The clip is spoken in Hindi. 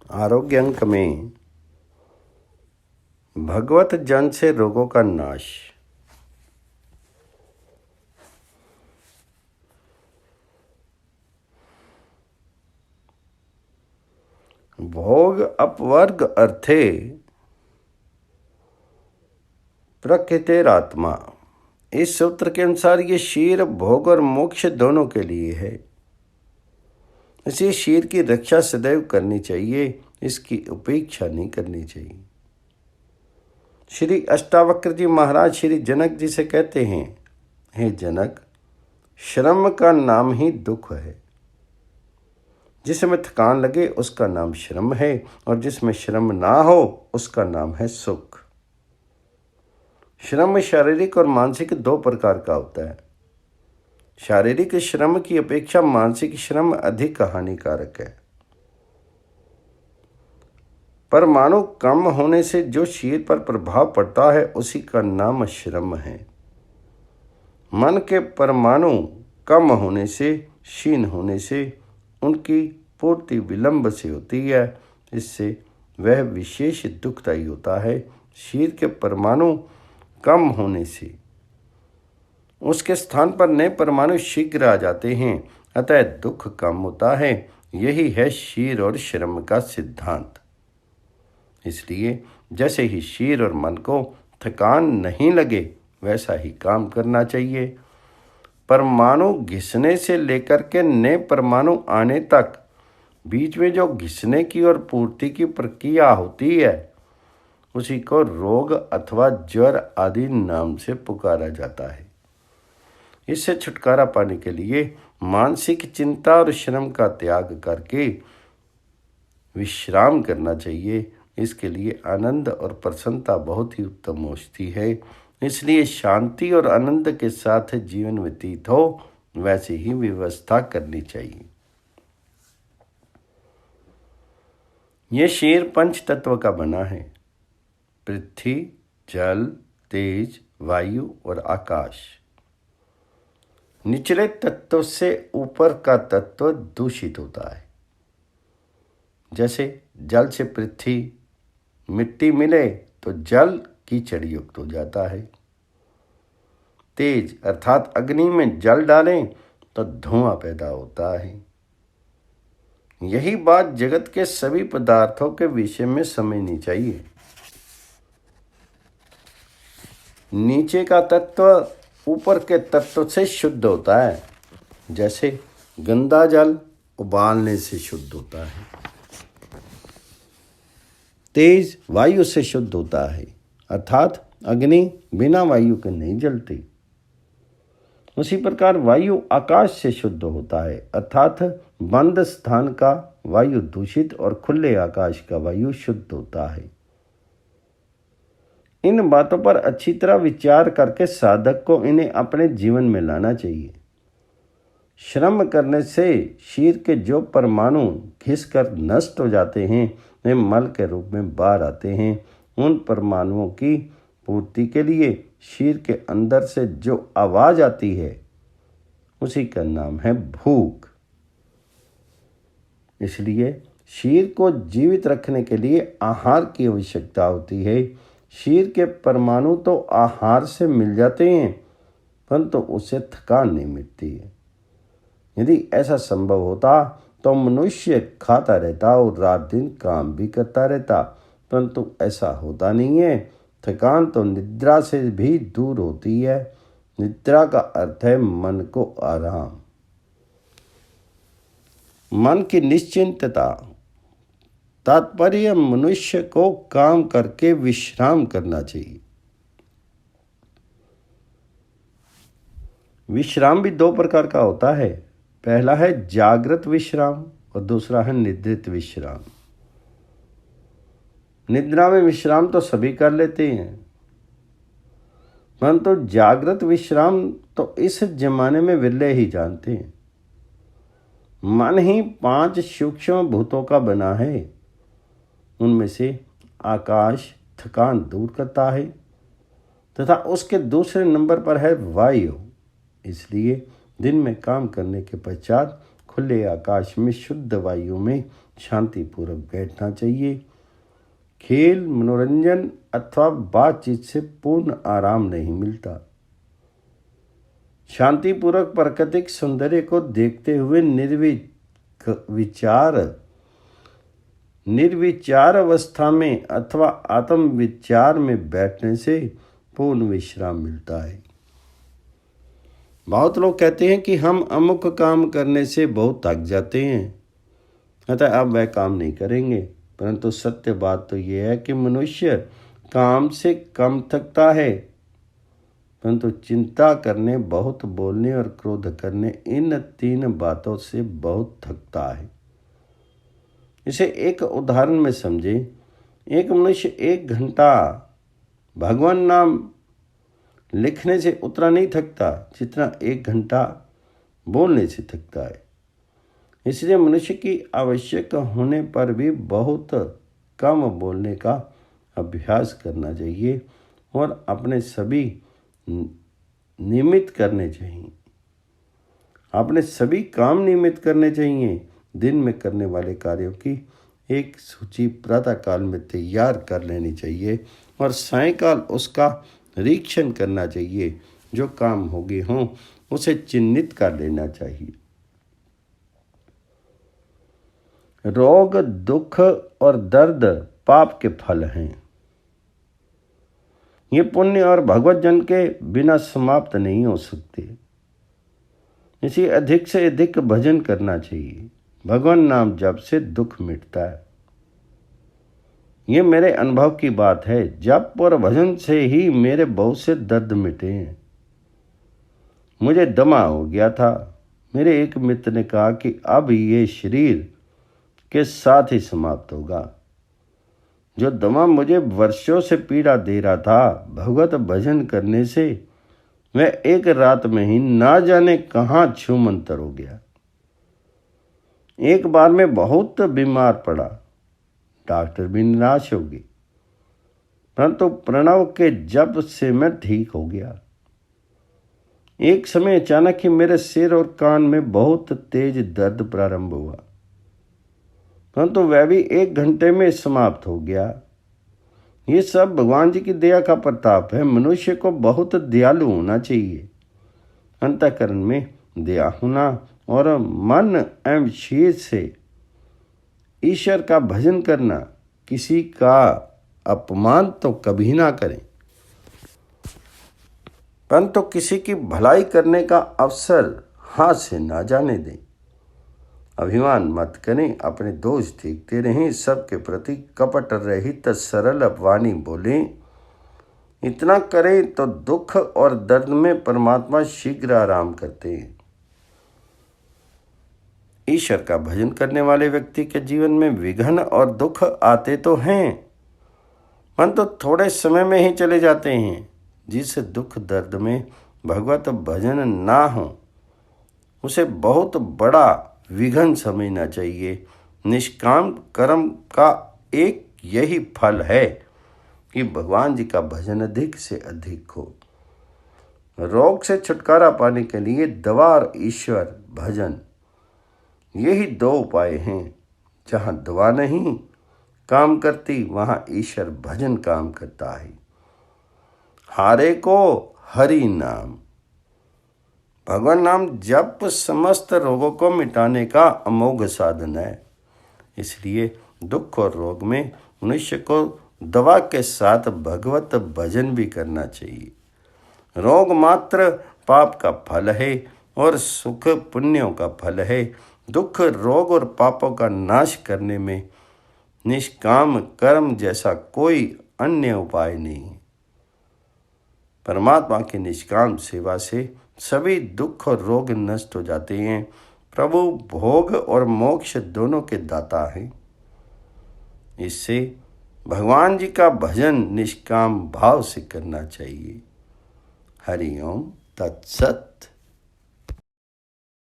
आरोग्य अंक में भगवत जन से रोगों का नाश। भोग अपवर्ग अर्थे प्रकृतिरात्मा। इस सूत्र के अनुसार ये शीर भोग और मोक्ष दोनों के लिए है। इसलिए शीर की रक्षा सदैव करनी चाहिए, इसकी उपेक्षा नहीं करनी चाहिए। श्री अष्टावक्र जी महाराज श्री जनक जी से कहते हैं, हे जनक, श्रम का नाम ही दुख है। जिसमें थकान लगे उसका नाम श्रम है, और जिसमें श्रम ना हो उसका नाम है सुख। श्रम शारीरिक और मानसिक दो प्रकार का होता है। शारीरिक श्रम की अपेक्षा मानसिक श्रम अधिक हानिकारक है। परमाणु कम होने से जो शरीर पर प्रभाव पड़ता है उसी का नाम श्रम है। मन के परमाणु कम होने से, क्षीण होने से उनकी पूर्ति विलंब से होती है। इससे वह विशेष दुखदायी होता है। शरीर के परमाणु कम होने से उसके स्थान पर नए परमाणु शीघ्र आ जाते हैं, अतः दुख कम होता है। यही है शरीर और श्रम का सिद्धांत। इसलिए जैसे ही शरीर और मन को थकान नहीं लगे वैसा ही काम करना चाहिए। परमाणु घिसने से लेकर के नए परमाणु आने तक बीच में जो घिसने की और पूर्ति की प्रक्रिया होती है उसी को रोग अथवा ज्वर आदि नाम से पुकारा जाता है। इससे छुटकारा पाने के लिए मानसिक चिंता और श्रम का त्याग करके विश्राम करना चाहिए। इसके लिए आनंद और प्रसन्नता बहुत ही उत्तम औषधि है। इसलिए शांति और आनंद के साथ जीवन व्यतीत हो वैसी ही व्यवस्था करनी चाहिए। यह शरीर पंच तत्व का बना है। पृथ्वी, जल, तेज, वायु और आकाश। निचले तत्व से ऊपर का तत्व दूषित होता है। जैसे जल से पृथ्वी, मिट्टी मिले तो जल कीचड़ युक्त हो जाता है। तेज अर्थात अग्नि में जल डालें तो धुआं पैदा होता है। यही बात जगत के सभी पदार्थों के विषय में समझनी चाहिए। नीचे का तत्व ऊपर के तत्व से शुद्ध होता है। जैसे गंदा जल उबालने से शुद्ध होता है, तेज वायु से शुद्ध होता है, अर्थात अग्नि बिना वायु के नहीं जलती। उसी प्रकार वायु आकाश से शुद्ध होता है, अर्थात बंद स्थान का वायु दूषित और खुले आकाश का वायु शुद्ध होता है। इन बातों पर अच्छी तरह विचार करके साधक को इन्हें अपने जीवन में लाना चाहिए। श्रम करने से शरीर के जो परमाणु घिसकर नष्ट हो जाते हैं वे मल के रूप में बाहर आते हैं। उन परमाणुओं की पूर्ति के लिए शरीर के अंदर से जो आवाज आती है उसी का नाम है भूख। इसलिए शरीर को जीवित रखने के लिए आहार की आवश्यकता होती है। शरीर के परमाणु तो आहार से मिल जाते हैं परंतु उससे थकान नहीं मिटती है। यदि ऐसा संभव होता तो मनुष्य खाता रहता और रात दिन काम भी करता रहता, परंतु ऐसा होता नहीं है। थकान तो निद्रा से भी दूर होती है। निद्रा का अर्थ है मन को आराम, मन की निश्चिंतता। तात्पर्य मनुष्य को काम करके विश्राम करना चाहिए। विश्राम भी दो प्रकार का होता है। पहला है जागृत विश्राम और दूसरा है निद्रित विश्राम। निद्रा में विश्राम तो सभी कर लेते हैं, परंतु जागृत विश्राम तो इस जमाने में विरले ही जानते हैं। मन ही 5 सूक्ष्म भूतों का बना है। उनमें से आकाश थकान दूर करता है तथा उसके दूसरे नंबर पर है वायु। इसलिए दिन में काम करने के पश्चात खुले आकाश में शुद्ध वायु में शांतिपूर्वक बैठना चाहिए। खेल, मनोरंजन अथवा बातचीत से पूर्ण आराम नहीं मिलता। शांतिपूर्वक प्राकृतिक सौंदर्य को देखते हुए निर्विचार अवस्था में अथवा आत्म विचार में बैठने से पूर्ण विश्राम मिलता है। बहुत लोग कहते हैं कि हम अमुक काम करने से बहुत थक जाते हैं, अतः अब वह काम नहीं करेंगे। परंतु सत्य बात तो यह है कि मनुष्य काम से कम थकता है, परंतु चिंता करने, बहुत बोलने और क्रोध करने, इन 3 बातों से बहुत थकता है। इसे एक उदाहरण में समझे। एक मनुष्य 1 घंटा भगवान नाम लिखने से उतना नहीं थकता जितना 1 घंटा बोलने से थकता है। इसलिए मनुष्य की आवश्यक होने पर भी बहुत कम बोलने का अभ्यास करना चाहिए और अपने सभी नियमित करने चाहिए। अपने सभी काम नियमित करने चाहिए। दिन में करने वाले कार्यों की एक सूची प्रातःकाल में तैयार कर लेनी चाहिए और सायंकाल उसका निरीक्षण करना चाहिए। जो काम हो गए हों उसे चिन्हित कर लेना चाहिए। रोग, दुख और दर्द पाप के फल हैं। ये पुण्य और भगवत जन के बिना समाप्त नहीं हो सकते। इसी अधिक से अधिक भजन करना चाहिए। भगवान नाम जप से दुख मिटता है। ये मेरे अनुभव की बात है। जप और भजन से ही मेरे बहुत से दर्द मिटे हैं। मुझे दमा हो गया था। मेरे एक मित्र ने कहा कि अब ये शरीर के साथ ही समाप्त होगा। जो दमा मुझे वर्षों से पीड़ा दे रहा था, भगवत भजन करने से वह एक रात में ही ना जाने कहाँ छूमंतर हो गया। एक बार मैं बहुत बीमार पड़ा। डॉक्टर भी निराश हो गए, परंतु प्रणव के जप से मैं ठीक हो गया। एक समय अचानक ही मेरे सिर और कान में बहुत तेज दर्द प्रारंभ हुआ, परंतु वह भी 1 घंटे में समाप्त हो गया। ये सब भगवान जी की दया का प्रताप है। मनुष्य को बहुत दयालु होना चाहिए। अंतःकरण में दया होना और मन एवं शरीर से ईश्वर का भजन करना। किसी का अपमान तो कभी ना करें, परंतु किसी की भलाई करने का अवसर हाथ से ना जाने दें। अभिमान मत करें, अपने दोष देखते रहें, सबके प्रति कपट रहित सरल वाणी बोलें। इतना करें तो दुख और दर्द में परमात्मा शीघ्र आराम करते हैं। ईश्वर का भजन करने वाले व्यक्ति के जीवन में विघ्न और दुख आते तो हैं, परंतु थोड़े समय में ही चले जाते हैं। जिस दुख दर्द में भगवत भजन ना हो उसे बहुत बड़ा विघ्न समझना चाहिए। निष्काम कर्म का एक यही फल है कि भगवान जी का भजन अधिक से अधिक हो। रोग से छुटकारा पाने के लिए दवा और ईश्वर भजन, यही 2 उपाय हैं। जहाँ दवा नहीं काम करती वहाँ ईश्वर भजन काम करता है। हारे को हरि नाम। भगवान नाम जप समस्त रोगों को मिटाने का अमोघ साधन है। इसलिए दुख और रोग में मनुष्य को दवा के साथ भगवत भजन भी करना चाहिए। रोग मात्र पाप का फल है और सुख पुण्यों का फल है। दुख, रोग और पापों का नाश करने में निष्काम कर्म जैसा कोई अन्य उपाय नहीं। परमात्मा की निष्काम सेवा से सभी दुख और रोग नष्ट हो जाते हैं। प्रभु भोग और मोक्ष दोनों के दाता हैं। इससे भगवान जी का भजन निष्काम भाव से करना चाहिए। हरि ओम तत्सत।